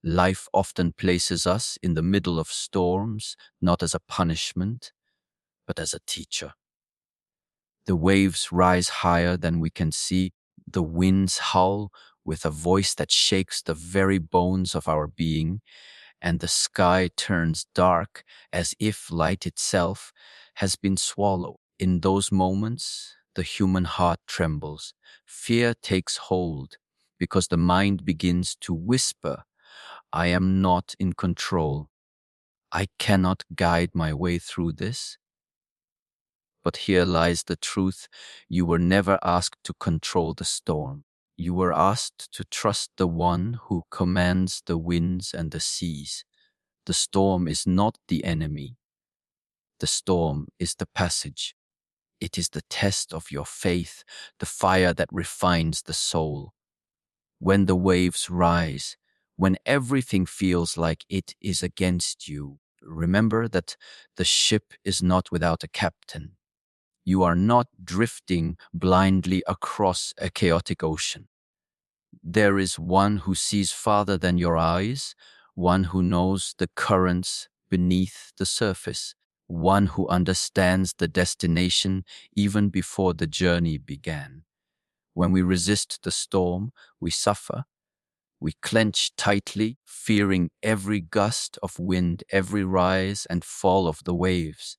Life often places us in the middle of storms, not as a punishment, but as a teacher. The waves rise higher than we can see, the winds howl with a voice that shakes the very bones of our being, and the sky turns dark as if light itself has been swallowed. In those moments, the human heart trembles. Fear takes hold because the mind begins to whisper, I am not in control. I cannot guide my way through this. But here lies the truth. You were never asked to control the storm. You were asked to trust the one who commands the winds and the seas. The storm is not the enemy. The storm is the passage. It is the test of your faith, the fire that refines the soul. When the waves rise, when everything feels like it is against you, remember that the ship is not without a captain. You are not drifting blindly across a chaotic ocean. There is one who sees farther than your eyes, one who knows the currents beneath the surface, one who understands the destination even before the journey began. When we resist the storm, we suffer. We clench tightly, fearing every gust of wind, every rise and fall of the waves.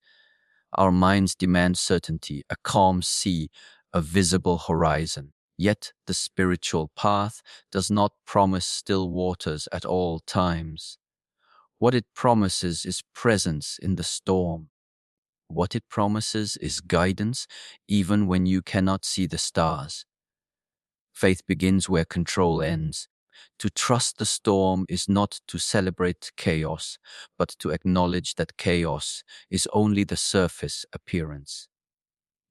Our minds demand certainty, a calm sea, a visible horizon. Yet the spiritual path does not promise still waters at all times. What it promises is presence in the storm. What it promises is guidance even when you cannot see the stars. Faith begins where control ends. To trust the storm is not to celebrate chaos, but to acknowledge that chaos is only the surface appearance.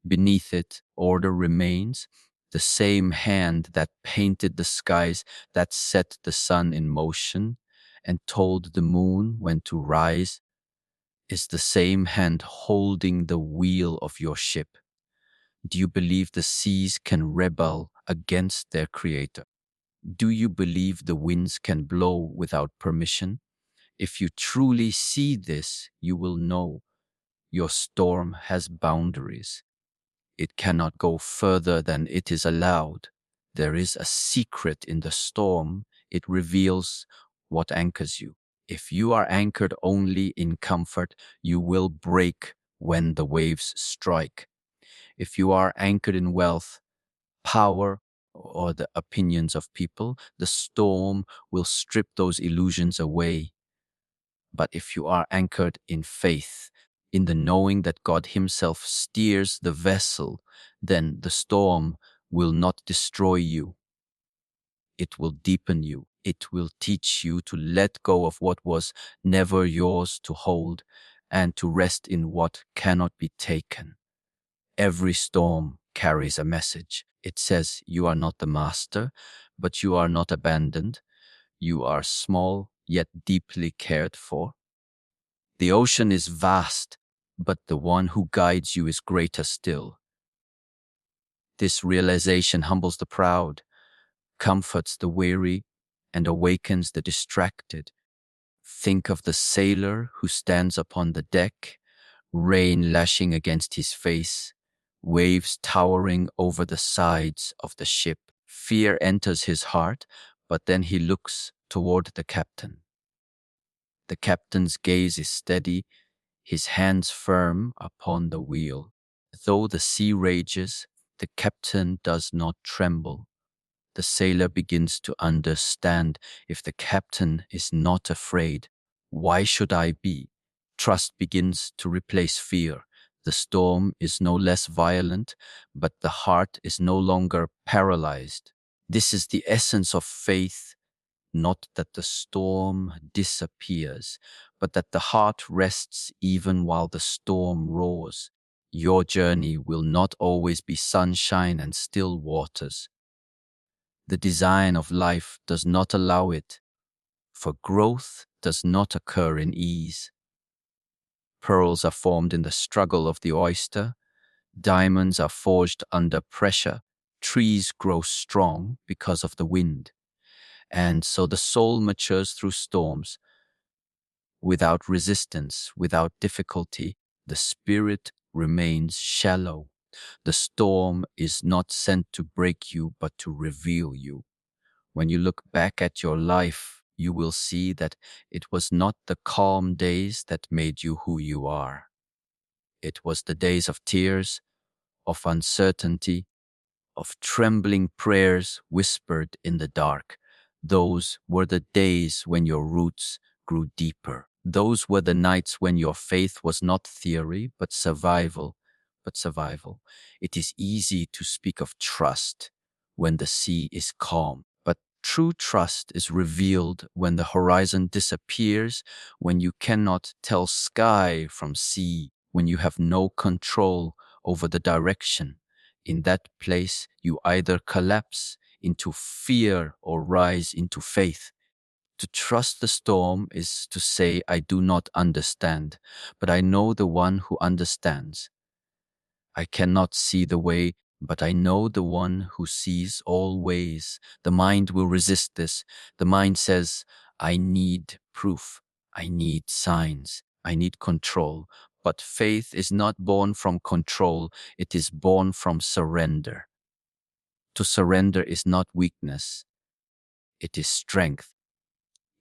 Beneath it, order remains. The same hand that painted the skies, that set the sun in motion, and told the moon when to rise, is the same hand holding the wheel of your ship. Do you believe the seas can rebel against their creator? Do you believe the winds can blow without permission? If you truly see this, you will know your storm has boundaries. It cannot go further than it is allowed. There is a secret in the storm. It reveals what anchors you. If you are anchored only in comfort, you will break when the waves strike. If you are anchored in wealth, power, or the opinions of people, the storm will strip those illusions away. But if you are anchored in faith, in the knowing that God Himself steers the vessel, then the storm will not destroy you. It will deepen you. It will teach you to let go of what was never yours to hold and to rest in what cannot be taken. Every storm carries a message. It says you are not the master, but you are not abandoned. You are small, yet deeply cared for. The ocean is vast, but the one who guides you is greater still. This realization humbles the proud, comforts the weary, and awakens the distracted. Think of the sailor who stands upon the deck, rain lashing against his face, waves towering over the sides of the ship. Fear enters his heart, but then he looks toward the captain. The captain's gaze is steady, his hands firm upon the wheel. Though the sea rages, the captain does not tremble. The sailor begins to understand. If the captain is not afraid, why should I be? Trust begins to replace fear. The storm is no less violent, but the heart is no longer paralyzed. This is the essence of faith, not that the storm disappears, but that the heart rests even while the storm roars. Your journey will not always be sunshine and still waters. The design of life does not allow it, for growth does not occur in ease. Pearls are formed in the struggle of the oyster, diamonds are forged under pressure, trees grow strong because of the wind. And so the soul matures through storms, without resistance, without difficulty. The spirit remains shallow. The storm is not sent to break you, but to reveal you. When you look back at your life, you will see that it was not the calm days that made you who you are. It was the days of tears, of uncertainty, of trembling prayers whispered in the dark. Those were the days when your roots grew deeper. Those were the nights when your faith was not theory, but survival. It is easy to speak of trust when the sea is calm, but true trust is revealed when the horizon disappears, when you cannot tell sky from sea, when you have no control over the direction. In that place, you either collapse into fear or rise into faith. To trust the storm is to say, I do not understand, but I know the one who understands. I cannot see the way, but I know the one who sees all ways. The mind will resist this. The mind says, I need proof. I need signs. I need control. But faith is not born from control. It is born from surrender. To surrender is not weakness. It is strength.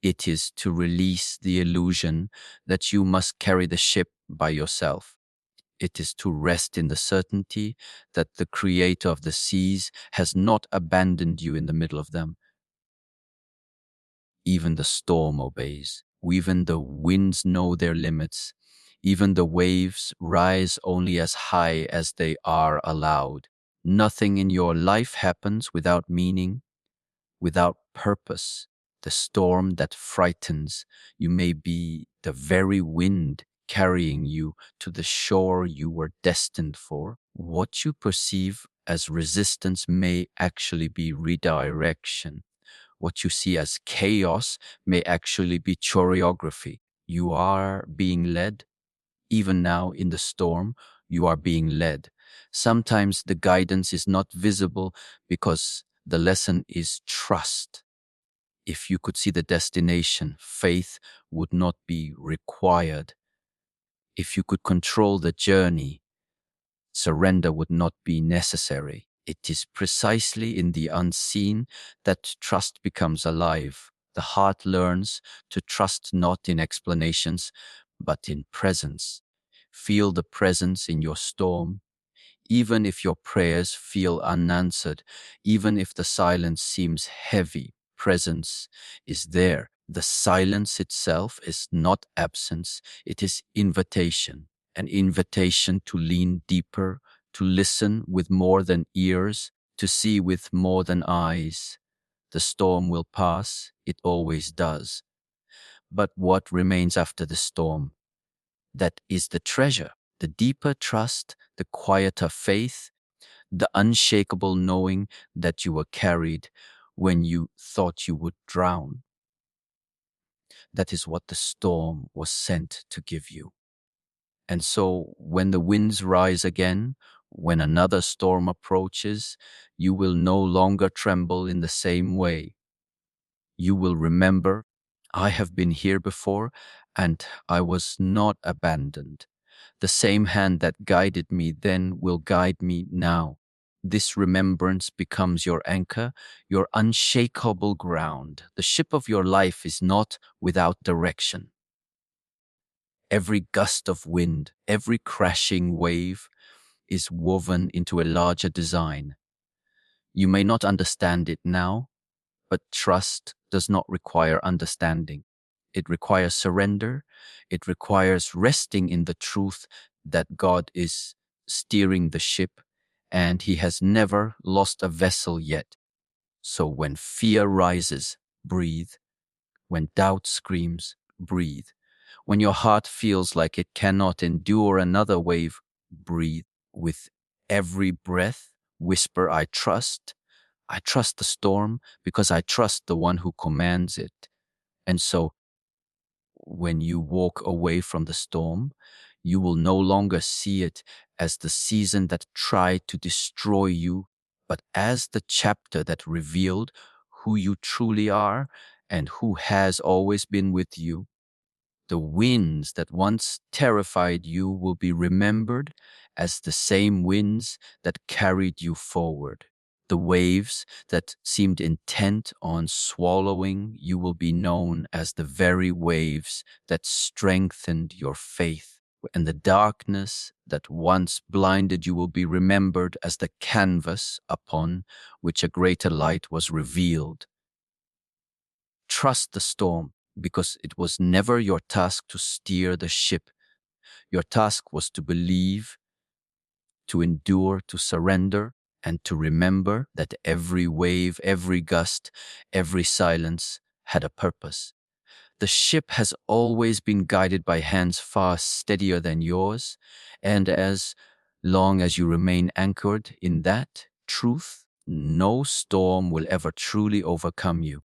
It is to release the illusion that you must carry the ship by yourself. It is to rest in the certainty that the creator of the seas has not abandoned you in the middle of them. Even the storm obeys. Even the winds know their limits. Even the waves rise only as high as they are allowed. Nothing in your life happens without meaning, without purpose. The storm that frightens you may be the very wind carrying you to the shore you were destined for. What you perceive as resistance may actually be redirection. What you see as chaos may actually be choreography. You are being led. Even now in the storm, you are being led. Sometimes the guidance is not visible because the lesson is trust. If you could see the destination, faith would not be required. If you could control the journey, surrender would not be necessary. It is precisely in the unseen that trust becomes alive. The heart learns to trust not in explanations, but in presence. Feel the presence in your storm. Even if your prayers feel unanswered, even if the silence seems heavy, presence is there. The silence itself is not absence, it is invitation, an invitation to lean deeper, to listen with more than ears, to see with more than eyes. The storm will pass, it always does. But what remains after the storm? That is the treasure, the deeper trust, the quieter faith, the unshakable knowing that you were carried when you thought you would drown. That is what the storm was sent to give you. And so when the winds rise again, when another storm approaches, you will no longer tremble in the same way. You will remember, I have been here before and I was not abandoned. The same hand that guided me then will guide me now. This remembrance becomes your anchor, your unshakable ground. The ship of your life is not without direction. Every gust of wind, every crashing wave is woven into a larger design. You may not understand it now, but trust does not require understanding. It requires surrender. It requires resting in the truth that God is steering the ship and he has never lost a vessel yet. So when fear rises, breathe. When doubt screams, breathe. When your heart feels like it cannot endure another wave, breathe. With every breath, whisper, I trust. I trust the storm because I trust the one who commands it. And so when you walk away from the storm, you will no longer see it as the season that tried to destroy you, but as the chapter that revealed who you truly are and who has always been with you. The winds that once terrified you will be remembered as the same winds that carried you forward. The waves that seemed intent on swallowing you will be known as the very waves that strengthened your faith. And the darkness that once blinded you will be remembered as the canvas upon which a greater light was revealed. Trust the storm, because it was never your task to steer the ship. Your task was to believe, to endure, to surrender, and to remember that every wave, every gust, every silence had a purpose. The ship has always been guided by hands far steadier than yours, and as long as you remain anchored in that truth, no storm will ever truly overcome you.